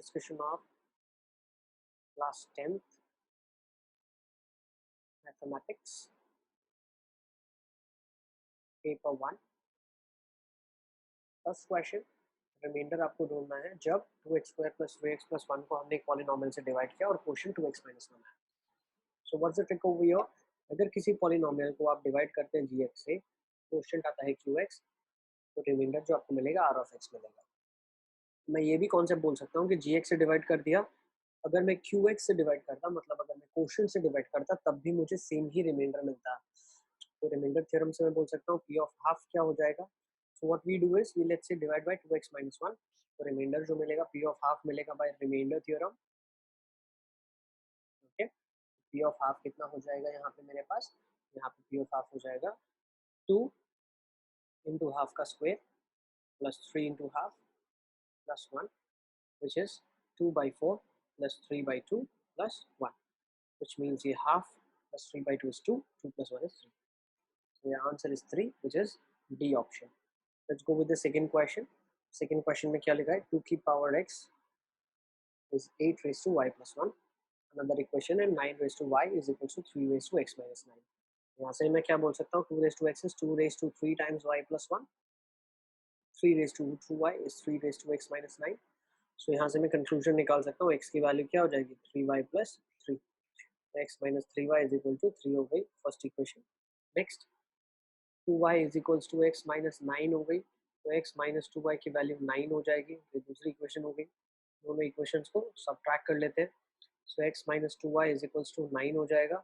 discussion of class 10th mathematics paper 1. First question, remainder आपको ढूंढना है जब 2x² + 3x + 1 को हमने एक पॉलिनोमियल से डिवाइड किया और क्वोशिएंट 2x - 1 है. So what's the trick over here? अगर किसी पॉलिनोमियल को आप डिवाइड करते हैं gx से, क्वोशिएंट आता है qx, तो रिमाइंडर जो आपको मिलेगा r(x) मिलेगा. मैं ये भी कॉन्सेप्ट बोल सकता हूँ कि gx से डिवाइड कर दिया, अगर मैं qx से डिवाइड करता, मतलब अगर मैं क्वोशिएंट से डिवाइड करता, तब भी मुझे सेम ही रिमाइंडर मिलता. तो रिमाइंडर थ्योरम से मैं बोल सकता हूँ p ऑफ हाफ क्या हो जाएगा. So what we do is we let's say divide by 2x - 1. तो रिमाइंडर जो मिलेगा p ऑफ हाफ मिलेगा by remainder theorem. Okay, p of half कितना हो जाएगा यहाँ पे मेरे पास, यहाँ पे p ऑफ हाफ हो जाएगा 2 into हाफ का square plus 3 into half plus 1, which is 2/4 plus 3/2 plus 1, which means ये half plus 3/2 is 2, 2 plus 1 is 3. So your answer is 3, which is D option. Let's go with the second question. Second question में क्या लिखा है? 2 की power x is 8 raised to y plus 1. Another equation है 9 raised to y is equal to 3 raised to x minus 9. यहाँ से मैं क्या बोल सकता हूँ? 2 raised to x is 2 raised to 3 times y plus 1. 3 raised to 2y is 3 raised to x minus 9. सो यहाँ से मैं कंक्लूजन निकाल सकता हूँ, x की वैल्यू क्या हो जाएगी 3y plus 3. x minus 3y is equal to 3 हो गई first equation. Next 2y is equals to x minus 9 हो गई, तो x minus 2y की वैल्यू 9 हो जाएगी. ये दूसरी इक्वेशन हो गई. दोनों इक्वेशंस को सब्ट्रैक्ट कर लेते हैं. सो x minus 2y is equals to 9 हो जाएगा,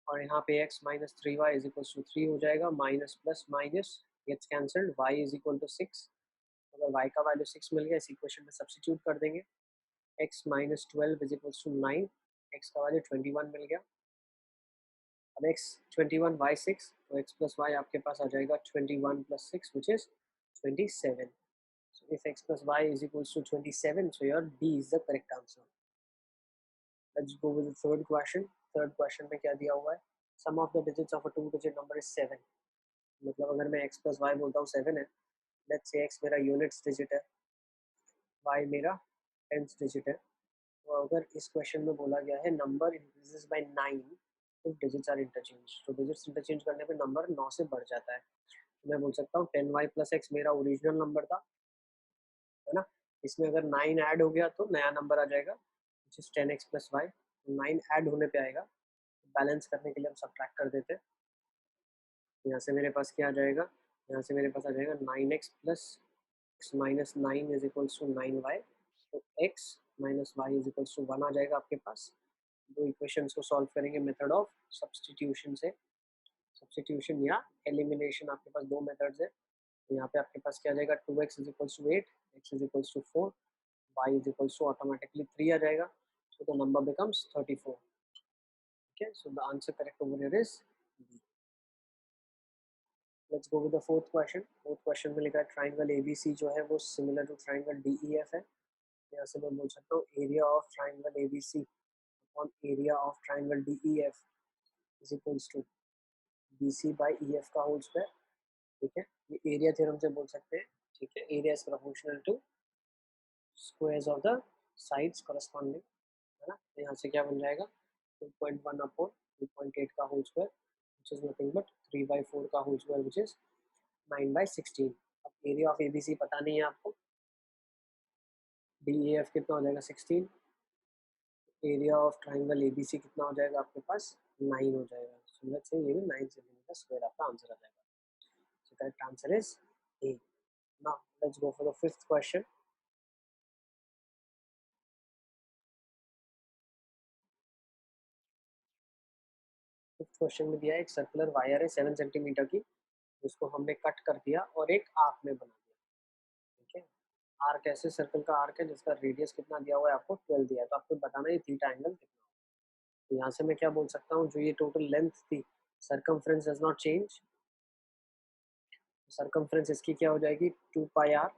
और यहाँ पे x minus 3y is equals to 3 हो जाएगा. Minus plus minus gets cancelled, y is equal to 6. अगर y का वैल्यू 6 मिल गया, इस इक्वेशन में सब्स्टिट्यूट कर देंगे. x minus 12 is equals to 9, x का वैल्यू 21 मिल गया. अब x 21 y 6, तो x plus y आपके पास आ जाएगा 21 plus 6, which is 27. So if x plus y is equals to 27, so your D is the correct answer. Let's go with the third question. Third question में क्या दिया हुआ है? Sum of the digits of a 2-digit number is 7. मतलब अगर मैं x plus y बोलता हूँ 7 है, let's say x मेरा यूनिट्स डिजिट है, y मेरा टेंथ डिजिट है. तो अगर इस क्वेश्चन में बोला गया है number increases by 9 if digits are interchange, तो डिजिट्स इंटरचेंज करने पे नंबर 9 से बढ़ जाता है. तो मैं बोल सकता हूँ 10y plus x मेरा ओरिजिनल नंबर था, है ना. इसमें अगर 9 ऐड हो गया तो नया नंबर आ जाएगा, which is 10x plus y. 9 add होने पे आएगा, बैलेंस करने के लिए हम सब्ट्रैक्ट कर देते हैं. यहाँ से मेरे पास क्या आ जाएगा, यहाँ से मेरे पास आ जाएगा 9x plus x minus 9 is equals to 9y. तो x minus y is equals to 1 आ जाएगा आपके पास. दो इक्वेशंस को सॉल्व करेंगे मेथड ऑफ सब्स्टिट्यूशन से. सब्स्टिट्यूशन या एलिमिनेशन, आपके पास दो मेथड्स है. तो यहाँ पे आपके पास क्या आ जाएगा 2x is equals to 8, x is equals to 4, y is equals to automatically 3 आ जाएगा. So the number becomes 34. Okay, so the answer correct over here is B. Let's go with the fourth question. Fourth question में लिखा है triangle ABC जो है वो similar to triangle DEF है. यहाँ से मैं बोल सकता हूँ area of triangle ABC upon area of triangle DEF is equals to BC by EF का होल स्क्वायर. ठीक है, ये एरिया थ्योरम से बोल सकते हैं. ठीक है, area is proportional to squares of the sides corresponding, है ना. तो यहाँ से क्या बन जाएगा 2.1 अपॉन 2.8 का whole square, which is nothing but 3/4 का होल स्क्वायर, which is 9/16. अब एरिया ऑफ ABC पता नहीं है आपको, DEF कितना हो जाएगा 16. एरिया ऑफ ट्राइंगल ABC कितना हो जाएगा आपके पास 9 हो जाएगा. सो लेट्स से ये भी 9 सेंटीमीटर स्क्वायर आपका आंसर आ जाएगा. So correct answer is A. Now let's go for the fifth question. Fifth question में दिया है एक सर्कुलर वायर है 7 सेंटीमीटर की, जिसको हमने कट कर दिया और एक आर्क में बना दिया. ठीक है, आर्क ऐसे सर्कल का आर्क है जिसका रेडियस कितना दिया हुआ है आपको 12 दिया है. तो आपको बताना है थीटा एंगल कितना हो. तो यहाँ से मैं क्या बोल सकता हूँ, जो ये टोटल लेंथ थी circumference does not change. Circumference इसकी क्या हो जाएगी 2 pi r,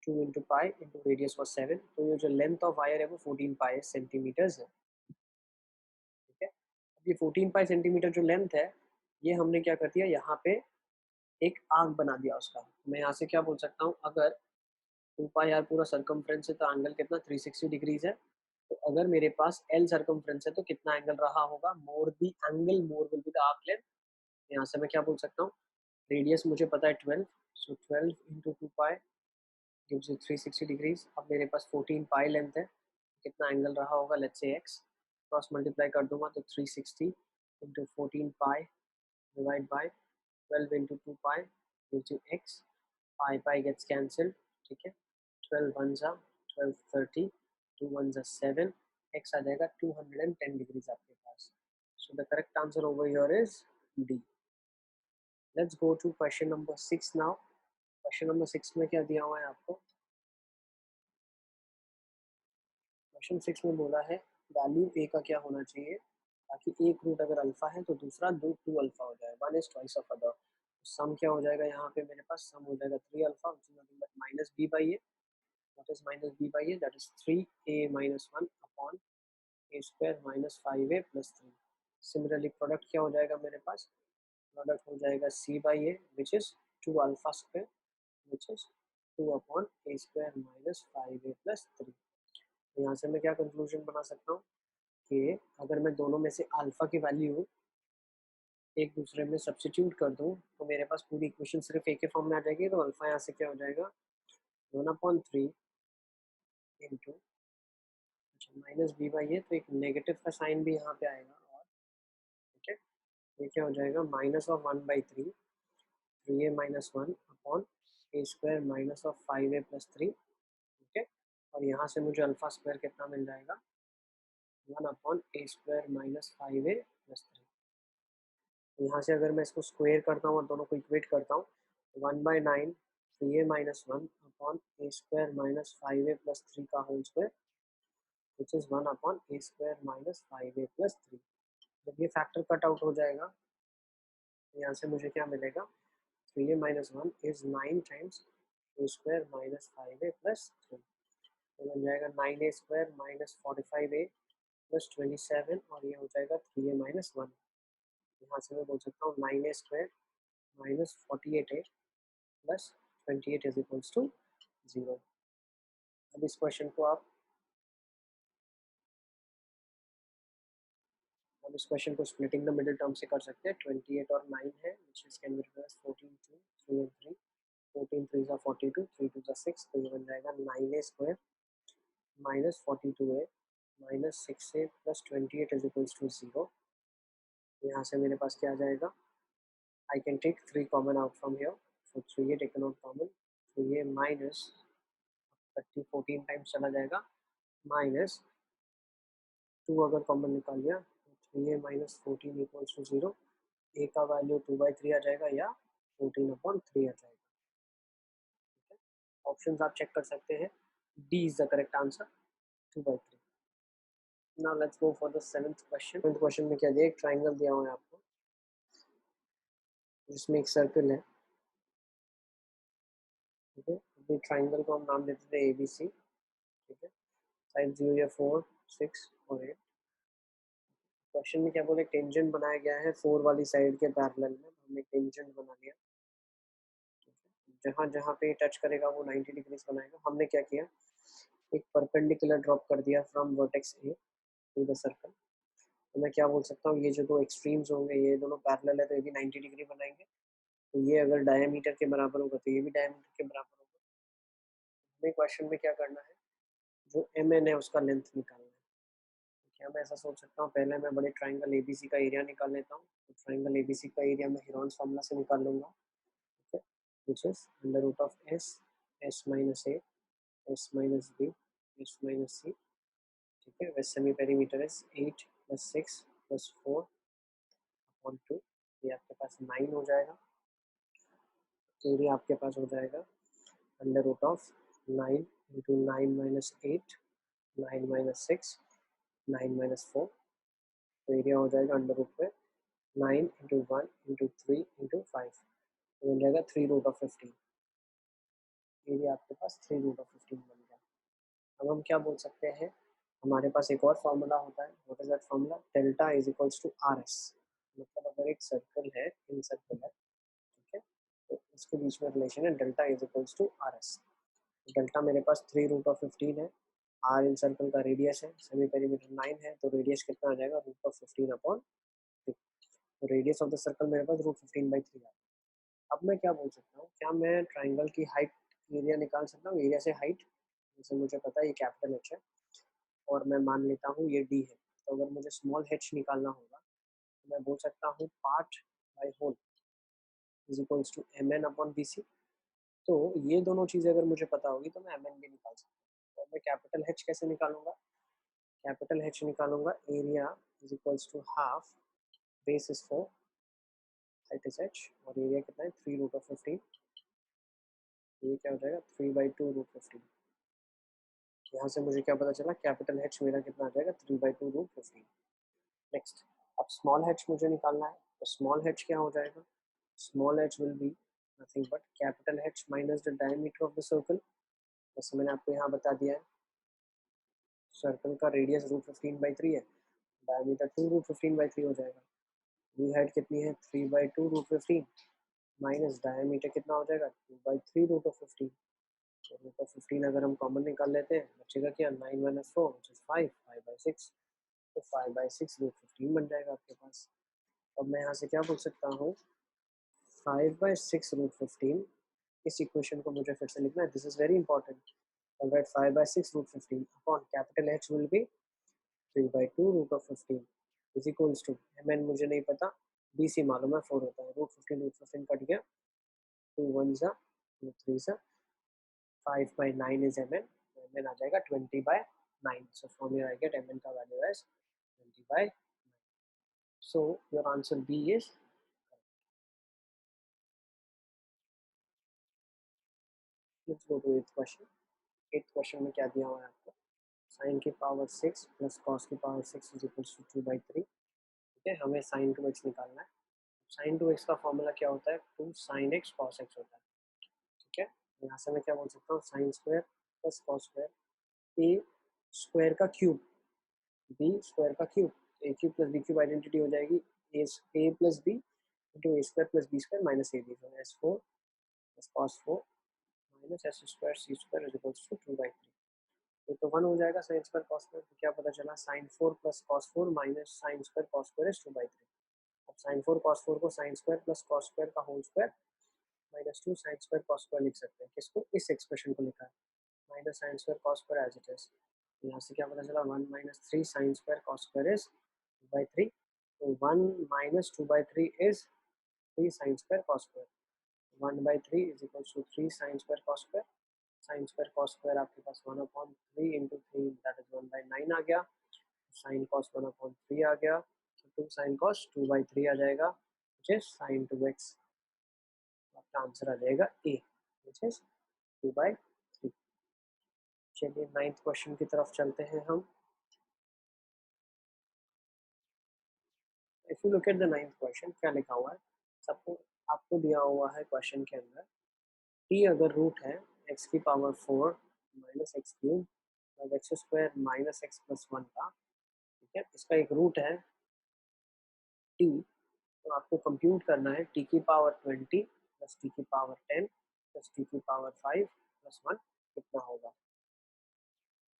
2 into pi into radius was 7. तो ये जो लेंथ ऑफ वायर है वो 14 पाई सेंटीमीटर्स है. ठीक है, अब ये 14 पाई सेंटीमीटर जो लेंथ है, ये हमने क्या कर दिया, यहाँ पे एक आर्क बना दिया उसका. मैं यहाँ से क्या बोल सकता हूँ, अगर 2 पाई आर पूरा सरकमफ्रेंस है तो एंगल कितना 360 डिग्रीज है। तो अगर मेरे पास एल सरकमफ्रेंस है तो कितना एंगल रहा होगा, more the angle more will be the arc length. यहाँ से मैं क्या बोल सकता हूँ, रेडियस मुझे पता है 12, सो 12 into 2 pi gives you 360 degrees. अब मेरे पास 14 पाई लेंथ है, कितना एंगल रहा होगा, let's say x, cross multiply कर दूंगा तो 360 into 14 pi divide by 12 into 2 pi gives you x, pi pi gets cancelled, ठीक है, 12 वन जा 12 30, 2 वन जा 7, एक्स आ जाएगा 210 डिग्रीज आपके पास। So the correct answer over here is D. Let's go to question number 6 now. Question number 6 में क्या दिया हुआ है आपको, क्वेश्चन 6 में बोला है वैल्यू ए का क्या होना चाहिए ताकि एक रूट अगर अल्फा है तो दूसरा रूट 2 अल्फा हो जाए, one is twice of other. Sum क्या हो जाएगा यहाँ पे, मेरे पास सम हो जाएगा 3 alpha which is nothing but minus b by a. What is minus b by a, that is 3a minus 1 upon a square minus 5a plus 3। Similarly product क्या हो जाएगा मेरे पास, प्रोडक्ट हो जाएगा c by a which is 2 alpha square which is 2 upon a square minus 5a plus 3। यहाँ से मैं क्या कंक्लूजन बना सकता हूँ कि अगर मैं दोनों में से अल्फा की वैल्यू एक दूसरे में सब्स्टिट्यूट कर दूँ तो मेरे पास पूरी इक्वेशन सिर्फ ए के फॉर्म में आ जाएगी। तो अल्फा यहाँ से क्या हो जाएगा 1/3 इंटू माइनस बी बाई ए, तो एक नेगेटिव का साइन भी यहाँ पे आएगा, और ठीक है, ये क्या हो जाएगा minus of 1/3 3a minus 1 upon a square minus of 5a plus 3, ठीक है। और यहाँ से मुझे अल्फा स्क्वायर कितना मिल जाएगा 1 upon a square minus 5a plus 3। यहाँ से अगर मैं इसको स्क्वायर करता हूँ और दोनों को इक्वेट करता हूँ, 1/9 3a minus 1 upon a square minus 5a plus 3 का whole square which is 1 upon a square minus 5a plus 3। जब ये फैक्टर कट आउट हो जाएगा तो यहाँ से मुझे क्या मिलेगा, 3a minus 1 is 9 times A square minus 5a plus 3, तो बन जाएगा 9a square minus 45a plus 27, और ये हो जाएगा 3a माइनस 1। यहाँ से मैं बोल सकता हूँ 9a square minus 48a plus 28 is equals to 0। अब इस क्वेश्चन को आप हम इस क्वेश्चन को स्प्लिटिंग द मिडिल टर्म से कर सकते हैं। 28 और 9 है which is can be replace 14 2 3 and 3, 14 3 जा 42 3 2 जा 6, तो ये बन जाएगा 9a square minus 42a minus 6a plus 28 is equals to 0। यहाँ से मेरे पास क्या आ जाएगा, I can take 3 common out from here, so 3a taken out common, 3a minus 30 14 times चला जाएगा माइनस 2 अगर कॉमन निकाल लिया तो 3a माइनस 14 इक्वल्स टू 0। ए का वैल्यू 2/3 आ जाएगा या 14/3 आ जाएगा। ऑप्शंस आप चेक कर सकते हैं, D is the correct answer 2/3। Now let's go for the seventh question. Seventh question में क्या दिया, एक ट्राइंगल दिया हुआ है आपको जिसमें एक सर्कल है, ठीक है। अभी ट्राइंगल को हम नाम देते थे ABC, ठीक है, साइड 0 या 4 6 और 8। क्वेश्चन में क्या बोले, टेंजेंट बनाया गया है 4 वाली साइड के पैरेलल में, हमने टेंजेंट बना लिया, जहाँ जहाँ पे टच करेगा वो 90 डिग्रीज बनाएगा। हमने क्या किया, एक परपेंडिकुलर ड्रॉप कर दिया from vertex A to the circle. तो मैं क्या बोल सकता हूँ, ये जो दो एक्सट्रीम्स होंगे ये दोनों पैरेलल है तो ये भी 90 डिग्री बनाएंगे। तो ये अगर डायमीटर के बराबर होगा तो ये भी डायमीटर के बराबर होगा। हमें क्वेश्चन में क्या करना है, जो एम एन है उसका लेंथ निकालना है। तो क्या मैं ऐसा सोच सकता हूँ, पहले मैं बड़े ट्राइंगल एबीसी का एरिया निकाल लेता हूँ। तो ट्राइंगल एबीसी का एरिया मैं हेरॉन्स फार्मूला से निकाल लूँगा, ठीक है, which is under root of s s minus a s minus b s minus c, ठीक है। वैसे semi perimeter is 8 plus 6 plus 4 upon 2, ये आपके पास 9 हो जाएगा। एरिया आपके पास हो जाएगा under root of 9 into 9 minus 8 9 minus 6 9 minus 4, तो एरिया हो जाएगा अंडर रूट पे 9 इंटू 1 इंटू 3 इंटू 5, तो बन जाएगा 3 रूट ऑफ 15। एरिया आपके पास 3 रूट ऑफ 15 बन गया। अब हम क्या बोल सकते हैं, हमारे पास एक और फार्मूला होता है, what is that formula, delta is equals to are s. मतलब अगर एक सर्कल है, इन सर्कल है, ठीक है, तो इसके बीच में रिलेशन है delta is equals to are S. Delta मेरे पास 3√15 है, आर इन सर्कल का रेडियस है, सेमी पेरीमीटर 9 है, तो रेडियस कितना आ जाएगा √15/3। तो रेडियस ऑफ द सर्कल मेरे पास √15/3 है। अब मैं क्या बोल सकता हूँ, क्या मैं ट्राइंगल की हाइट एरिया निकाल सकता हूँ, एरिया से हाइट, जैसे मुझे पता है ये कैपिटल एच है और मैं मान लेता हूँ ये डी है, तो अगर मुझे स्मॉल एच निकालना होगा तो मैं बोल सकता हूँ part by whole is equals to M N upon B C. तो ये दोनों चीज़ें अगर मुझे पता होगी तो मैं एम एन भी निकाल सकता हूँ। तो मैं कैपिटल एच कैसे निकालूंगा, कैपिटल एच निकालूंगा, area is equals to half base is 4, height is H, और एरिया कितना है 3√15, ये क्या हो जाएगा 3/2√15। यहाँ से मुझे क्या पता चला, कैपिटल एच मेरा कितना आ जाएगा 3/2√15। नेक्स्ट, अब स्मॉल एच मुझे निकालना है, तो स्मॉल एच क्या हो जाएगा, small H will be nothing but capital H minus the diameter of the circle. जैसे मैंने आपको यहाँ बता दिया है, सर्कल का रेडियस √15/3 है, डायमीटर 2√15/3 हो जाएगा। वी हाइट कितनी है 3/2√15 माइनस डायमीटर कितना हो जाएगा 2/3√15। तो √15 अगर हम कॉमन निकाल लेते हैं बचेगा क्या 9 - 4 which is 5, 5/6, तो 5/6 √15 बन जाएगा आपके पास। अब मैं यहाँ से क्या बोल सकता हूँ, 5/6 √15, इस इक्वेशन को मुझे फिर से लिखना है, this is very important. Alright, 5/6 √15 upon capital H will be 3/2 √15 is equals to M N मुझे नहीं पता, बी सी मालूम है 4 होता है, √15 कट गया, 2 1 ज़ा 2 3 ज़ा 5/9 इज एम एन आ जाएगा 20/9। So from here I get M N का value as 20/9। So your answer B is. Let's go to eighth question. Eighth question में क्या दिया हुआ है आपको, साइन की पावर 6 प्लस कॉस की पावर 6 इज इक्वल्स टू 2/3। ठीक है, हमें साइन टू एक्स निकालना है। साइन टू एक्स का फॉर्मूला क्या होता है, 2 sin x cos x होता है। ठीक है, यहाँ से मैं क्या बोल सकता हूँ, sine square plus cos square, A square का क्यूब बी स्क्वायर का cube, A cube plus B cube identity हो जाएगी A plus B into A square plus B square minus A B, S4 plus cos 4 minus S square C square is equals to 2/3। ये तो 1 हो जाएगा sign square cos square, तो क्या पता चला, sine 4 plus cos 4 minus sine square cos square is 2/3। अब sine 4 cos 4 को sine square plus cos square का whole square -2 sine square cos square लिख सकते हैं, किसको, इस एक्सप्रेशन को लिखा है, minus sine square cos square as it is. यहाँ से क्या पता चला, 1 - 3 sine square cos square is 2/3, तो 1 - 2/3 is 3 sine square cos square, 1/3 is equals to 3 sine square cos square. Sine square cos square आपके पास 1/3 इंटू 3 दैट इज 1/9 आ गया, साइन कॉस 1/3 आ गया, तो 2 साइन कॉस 2/3 आ जाएगा, विच इज साइन 2x। आपका answer आ जाएगा ए, विच इज 2/3। चलिए नाइन्थ क्वेश्चन की तरफ चलते हैं हम। If you look at the ninth question, क्या लिखा हुआ है, सबको आपको दिया हुआ है क्वेश्चन के अंदर, टी अगर रूट है एक्स की power 4 minus x cube plus x square minus x plus 1 का, ठीक है, इसका एक रूट है टी, तो आपको कंप्यूट करना है टी की पावर 20 प्लस टी की पावर 10 प्लस टी की पावर 5 प्लस 1 कितना होगा।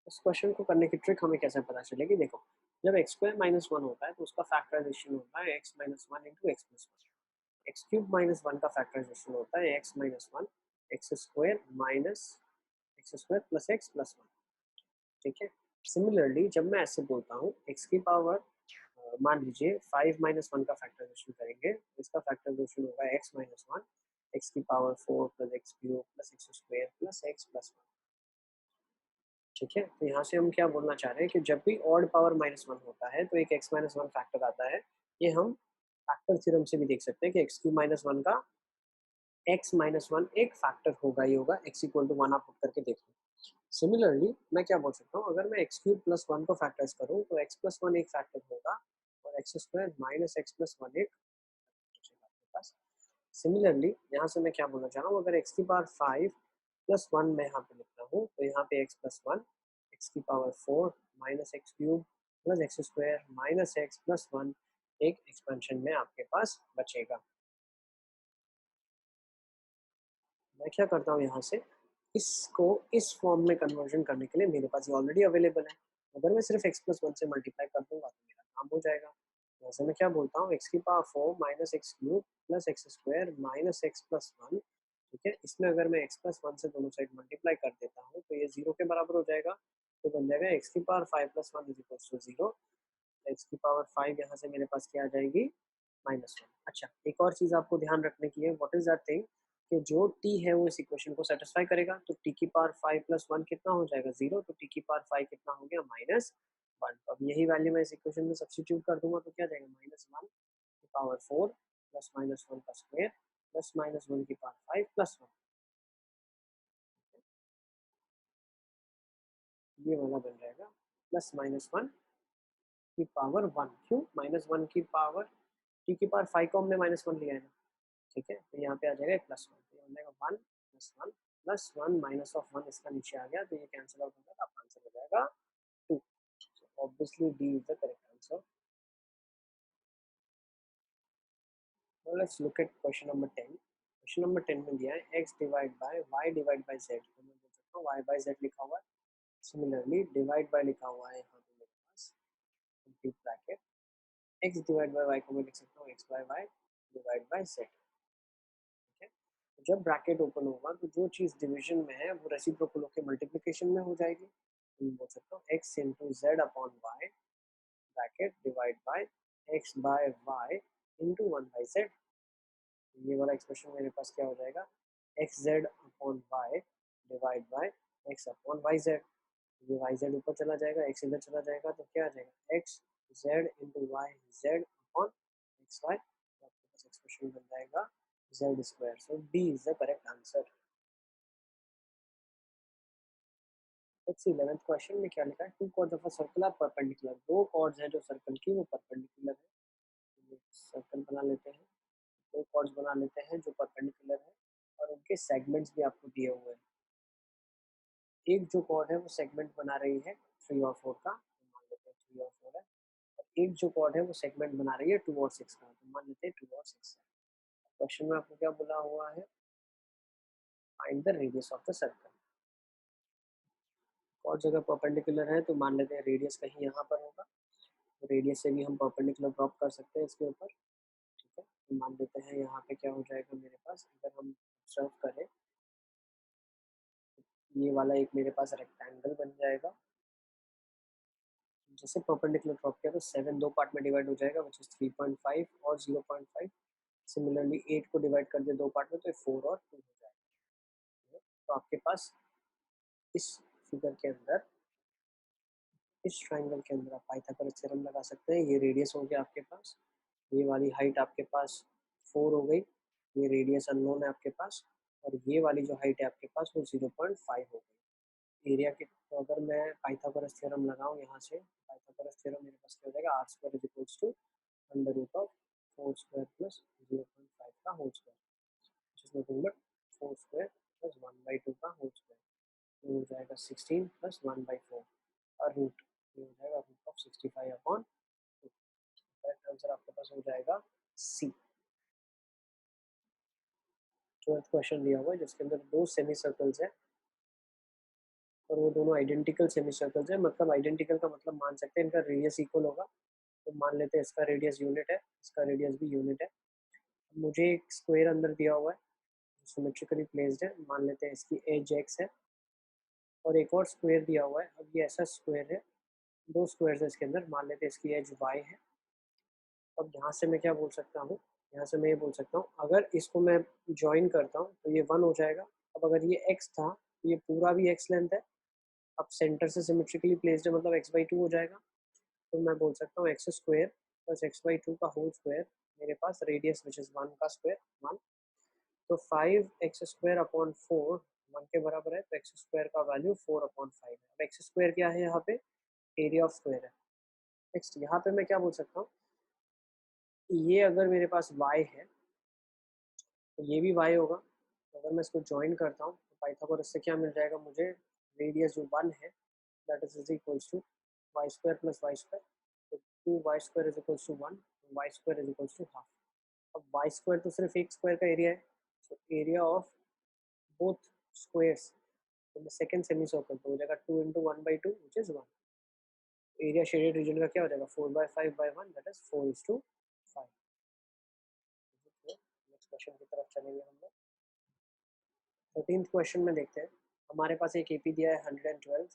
इस क्वेश्चन को करने की ट्रिक हमें कैसे पता चलेगी, देखो, जब एक्स स्क्वायर -1 होता है तो उसका फैक्टराइजेशन होता है x-1 into x plus 1, x cube -1 का फैक्टराइजेशन होता है x-1 x square minus x square plus x plus 1। ठीक है, सिमिलरली जब मैं ऐसे बोलता हूँ एक्स की पावर, मान लीजिए 5 - 1 का फैक्टराइजेशन करेंगे, इसका फैक्टराइजेशन होगा x-1 एक्स की power 4 plus x cube plus x square plus x plus 1। ठीक है, तो यहाँ से हम क्या बोलना चाह रहे हैं कि जब भी ऑड पावर -1 होता है तो एक x-1 फैक्टर आता है। ये हम फैक्टर थ्योरम से भी देख सकते हैं कि एक्स क्यूब -1 का x-1 एक फैक्टर होगा ही होगा, x इक्वल टू 1 आप पुट करके देख लो। सिमिलरली मैं क्या बोल सकता हूँ, अगर मैं एक्स क्यूब प्लस 1 को फैक्टराइज करूँ तो x प्लस 1 एक फैक्टर होगा और x square minus x plus 1 एक आपके पास। सिमिलरली यहाँ से मैं क्या बोलना चाह रहा हूँ, अगर एक्स की पावर 5 प्लस 1 मैं यहाँ पे लिखता हूँ तो यहाँ पे एक्स प्लस 1 एक्स की power 4 minus x cube plus x square minus x plus 1 एक एक्सपेंशन में आपके पास बचेगा। मैं क्या करता हूँ यहाँ से, इसको इस फॉर्म में कन्वर्जन करने के लिए मेरे पास ये ऑलरेडी अवेलेबल है। अगर मैं सिर्फ x प्लस वन से मल्टीप्लाई कर दूंगा तो मेरा काम हो जाएगा। वैसे मैं क्या बोलता हूँ, एक्स की power 4 minus x cube plus x square minus x plus one. ठीक है, इसमें अगर मैं एक्स प्लस वन से दोनों साइड मल्टीप्लाई कर देता हूँ तो ये जीरो के बराबर हो जाएगा। तो बन जाएगा एक्स की power 5 plus one is equal to zero. X की पावर 5 यहाँ से मेरे पास क्या आ जाएगी, -1। अच्छा, एक और चीज़ आपको ध्यान रखने की है, व्हाट इज दैट थिंग, कि जो t है वो इस इक्वेशन को सेटिस्फाई करेगा। तो t की पावर 5 प्लस वन कितना हो जाएगा, जीरो। तो t की पावर 5 कितना हो गया, -1। तो अब यही वैल्यू मैं इस इक्वेशन में सब्स्टिट्यूट कर दूंगा तो क्या जाएगा, -1 की पावर 4 प्लस -1 का स्क्वायर प्लस -1 की पावर 5 प्लस 1। ये वाला बन जाएगा प्लस -1 की पावर 1। क्यों, -1 की पावर, t की पावर 5 को हमने -1 लिया है ना। ठीक है, तो यहाँ पे आ जाएगा प्लस 1, तो ये हो जाएगा 1 प्लस 1 माइनस ऑफ 1 इसका नीचे आ गया तो ये कैंसिल आउट हो जाएगा। आपका आंसर हो जाएगा 2। Obviously D is the correct answer. Now let's look at question number 10। Question number 10 में दिया है x divide by y divide by z। तो मैं बोल सकता हूँ y बाय z लिखा हुआ है। सिमिलरली डिवाइड बाय लिखा हुआ है यहाँ पे मेरे पास complete bracket, x divide by y को मैं लिख सकता हूँ x by y divide by z। ठीक है, तो जब ब्रैकेट ओपन होगा तो जो चीज़ डिवीजन में है वो रेसिप्रोकल होकर मल्टीप्लिकेशन में हो जाएगी। तो मैं बोल सकता हूँ x into Z upon Y bracket divide by x by Y into one by Z. ये वाला एक्सप्रेशन मेरे पास क्या हो जाएगा, X Z upon Y divide by X upon Y Z. ये वाई जेड ऊपर चला जाएगा, एक्स इधर चला जाएगा तो क्या आ जाएगा, X Z into Y Z upon X Y. तो आपके पास एक्सप्रेशन बन जाएगा Z square. So D is the correct answer. Let's see 11th question में क्या लिखा है, two chords of a circle are perpendicular. दो कॉर्ड्स हैं जो सर्कल की वो परपेंडिकुलर है। सर्कल बना लेते हैं, दो कॉर्ड्स बना लेते हैं जो परपेंडिकुलर है और उनके सेगमेंट्स भी आपको दिए हुए हैं। एक जो कॉर्ड है वो सेगमेंट बना रही है 3 और 4 का, तो मान लेते हैं 3 और 4 है। और एक जो कॉर्ड है वो सेगमेंट बना रही है 2 और 6 का, तो मान लेते हैं 2 और 6 है। क्वेश्चन में आपको क्या बोला हुआ है, find the radius of the circle. Chord जगह परपेंडिकुलर है तो मान लेते हैं रेडियस कहीं यहाँ पर होगा। तो रेडियस से भी हम परपेंडिकुलर ड्रॉप कर सकते हैं इसके ऊपर। ठीक है, तो मान लेते हैं यहाँ पे क्या हो जाएगा मेरे पास, अगर हम ऑब्जर्व करें ये वाला एक मेरे पास रेक्टेंगल बन जाएगा। जैसे परपेंडिकुलर ड्रॉप किया तो 7 दो पार्ट में डिवाइड हो जाएगा, विच इज 3.5 और 0.5। सिमिलरली 8 को डिवाइड कर दिया दो पार्ट में तो 4 और 2 हो जाएगा। तो आपके पास इस फिगर के अंदर, इस ट्राइंगल के अंदर आप पाइथागोरस थ्योरम लगा सकते हैं। ये रेडियस हो गया आपके पास, ये वाली हाइट आपके पास 4 हो गई, ये रेडियस अननोन है आपके पास, और ये वाली जो हाइट है आपके पास वो 0.5 हो गई। एरिया के, तो अगर मैं पाइथागोरस थ्योरम लगाऊं यहाँ से, पाइथागोरस थ्योरम मेरे पास क्या हो जाएगा, R square is equals to under root of 4 square plus 0.5 का whole square, which is nothing but 4 square plus 1/2 का होल स्क्वायर। ये हो जाएगा 16 प्लस 1/4 और रूट, ये हो जाएगा root of 65 upon 2। Correct answer आपके पास हो जाएगा सी। 12th क्वेश्चन दिया हुआ है जिसके अंदर दो सेमी सर्कल्स है और वो दोनों आइडेंटिकल सेमी सर्कल्स है। मतलब आइडेंटिकल का मतलब मान सकते हैं इनका रेडियस इक्वल होगा। तो मान लेते हैं इसका रेडियस यूनिट है, इसका रेडियस भी यूनिट है। मुझे एक स्क्वायर अंदर दिया हुआ है सिमेट्रिकली प्लेस्ड है, मान लेते हैं इसकी एज एक्स है, और एक और स्क्वायर दिया हुआ है। अब ये ऐसा स्क्वायर है, दो स्क्वायर्स है इसके अंदर, मान लेते हैं इसकी एज वाई है। अब यहाँ से मैं क्या बोल सकता हूँ, यहाँ से मैं ये बोल सकता हूँ अगर इसको मैं ज्वाइन करता हूँ तो ये 1 हो जाएगा। अब अगर ये x था तो ये पूरा भी x लेंथ है। अब सेंटर से सिमेट्रिकली प्लेस्ड है मतलब x/2 हो जाएगा। तो मैं बोल सकता हूँ एक्स स्क्वायर प्लस x/2 का होल स्क्वायर, मेरे पास रेडियस विच इज 1 का स्क्वायर 1। तो 5x स्क्वायर अपॉन 4 1 के बराबर है, तो एक्स स्क्वायर का वैल्यू 4/5 है। अब एक्स स्क्वायर क्या है यहाँ पे, एरिया ऑफ स्क्वायर है। नेक्स्ट यहाँ पे मैं क्या बोल सकता हूँ, ये अगर मेरे पास y है तो ये भी y होगा। तो अगर मैं इसको ज्वाइन करता हूँ तो पाइथागोरस से क्या मिल जाएगा मुझे, रेडियस जो 1 है that is equals to Y square plus Y square. तो 2y square is equals to 1, Y square is equals to half. अब वाई स्क्वायर तो सिर्फ एक स्क्वायर का एरिया है, तो एरिया ऑफ बोथ स्क्वायर्स तो सेकेंड सेमी सर्कल तो हो जाएगा 2 into 1/2 which is 1। Area shaded region का क्या हो जाएगा 4/5/1 दैट इज 4:5। नेक्स्ट क्वेश्चन की तरफ चलेंगे हम लोग। 13th क्वेश्चन में देखते हैं। हमारे पास एक एपी दिया है 112,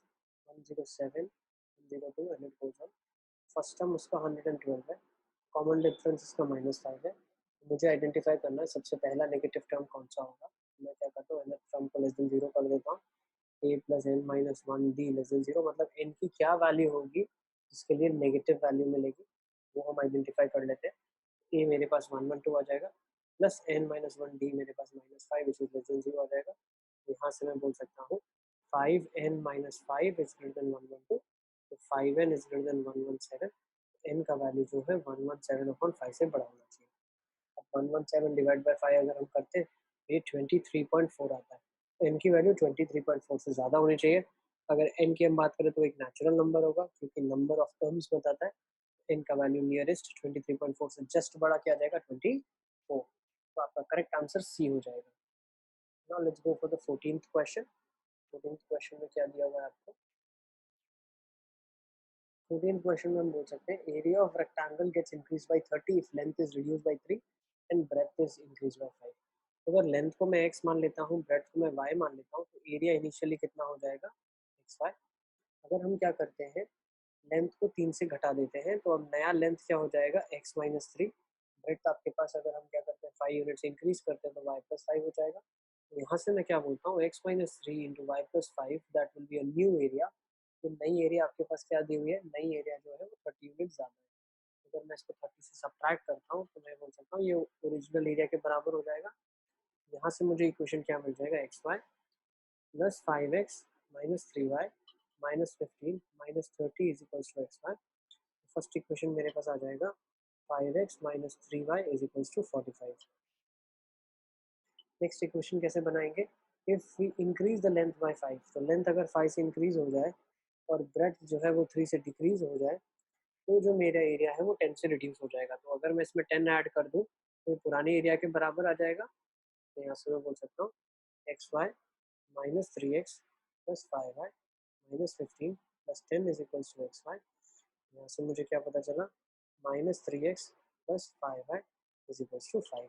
107, 102 and it goes on. First term उसका 112 है, कॉमन डिफरेंस इसका -5 है। मुझे आइडेंटिफाई करना है सबसे पहला नेगेटिव टर्म कौन सा होगा। मैं क्या करता हूँ, nth टर्म को लेस देन 0 कर देता हूँ। a plus N minus 1d less than 0 मतलब n की क्या वैल्यू होगी जिसके लिए नेगेटिव वैल्यू मिलेगी वो हम आइडेंटिफाई कर लेते हैं। a मेरे पास 112 आ जाएगा, प्लस n माइनस 1d मेरे पास -5 विच इज लेस देन 0 आ जाएगा। यहाँ से मैं बोल सकता हूँ 5n minus 5 is greater than 112, तो 5n is greater than 117। n का वैल्यू जो है 117/5 से बड़ा होना चाहिए। अब 117 डिवाइड बाय 5 अगर हम करते हैं ये 23.4 आता है। n की वैल्यू 23.4 से ज़्यादा होनी चाहिए। अगर n की हम बात करें तो एक नेचुरल नंबर होगा क्योंकि नंबर ऑफ टर्म्स बताता है। n का वैल्यू नियरेस्ट 23.4 से जस्ट बड़ा क्या आ जाएगा 24। तो आपका करेक्ट आंसर सी हो जाएगा। Now let's go for the 14th question. 14th question में क्या दिया हुआ है आपको। 14th क्वेश्चन में हम बोल सकते हैं area of rectangle gets increase by 30 if length is reduce by 3 and breadth is increase by 5। तो अगर लेंथ को मैं x मान लेता हूँ, ब्रेड्थ को मैं y मान लेता हूँ, तो एरिया इनिशियली कितना हो जाएगा xy। अगर हम क्या करते हैं लेंथ को 3 से घटा देते हैं तो अब नया लेंथ क्या हो जाएगा x माइनस 3। ब्रेड्थ आपके पास अगर हम क्या करते हैं 5 यूनिट से इंक्रीज करते हैं तो y प्लस 5 हो जाएगा। तो यहाँ से मैं क्या बोलता हूँ x minus 3 into Y plus 5 that will be a new area. तो नई एरिया आपके पास क्या दी हुई है, नई एरिया जो है वो 30 यूनिट ज़्यादा है। अगर मैं इसको 30 से सब्ट्रैक्ट करता हूँ तो मैं बोल सकता हूँ ये ओरिजिनल एरिया के बराबर हो जाएगा। यहाँ से मुझे इक्वेशन क्या मिल जाएगा X Y plus 5x minus 3y minus 15 minus 30 is equals to X Y. First equation मेरे पास आ जाएगा 5x minus 3y is equals to 45। Next equation कैसे बनाएंगे, if we increase the length by 5, तो लेंथ अगर 5 से इंक्रीज हो जाए और ब्रेड्थ जो है वो 3 से डिक्रीज हो जाए तो जो मेरा एरिया है वो 10 से रिड्यूस हो जाएगा। तो अगर मैं इसमें 10 ऐड कर दूँ तो ये पुराने एरिया के बराबर आ जाएगा। तो यहाँ से मैं बोल सकता हूँ X Y minus 3x plus 5y minus 15 plus 10 is equals to X Y. यहाँ से मुझे क्या पता चला -3x plus 5y is equals to 5।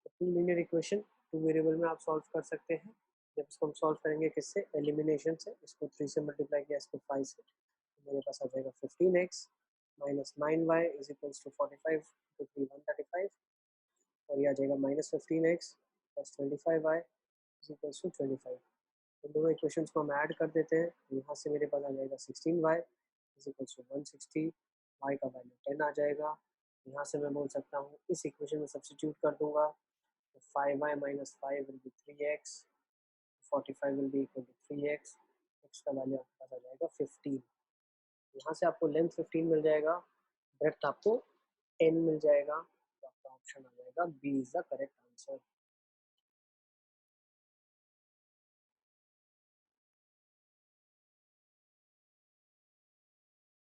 तो two linear equation two variable में आप सॉल्व कर सकते हैं। जब इसको हम सॉल्व करेंगे किससे, एलिमिनेशन से। इसको 3 से मल्टीप्लाई किया, इसको 5 से, तो मेरे पास आ जाएगा 15x minus 9y is equals to 45 to 3 135 और ये आ जाएगा -15x plus 25y is equals to 25। तो दोनों इक्वेशंस को हम ऐड कर देते हैं। यहाँ से मेरे पास आ जाएगा 16y is equals to 160, y का वैल्यू 10 आ जाएगा। यहाँ से मैं बोल सकता हूँ इस इक्वेशन में सब्स्टिट्यूट कर दूंगा तो 5y minus 5 will be 3x, 45 will be equal to 3x, x का वैल्यू आपके पास आ जाएगा 15। यहाँ से आपको लेंथ 15 मिल जाएगा, ब्रेड्थ आपको 10 मिल जाएगा। तो आपका ऑप्शन आ जाएगा B is the correct answer.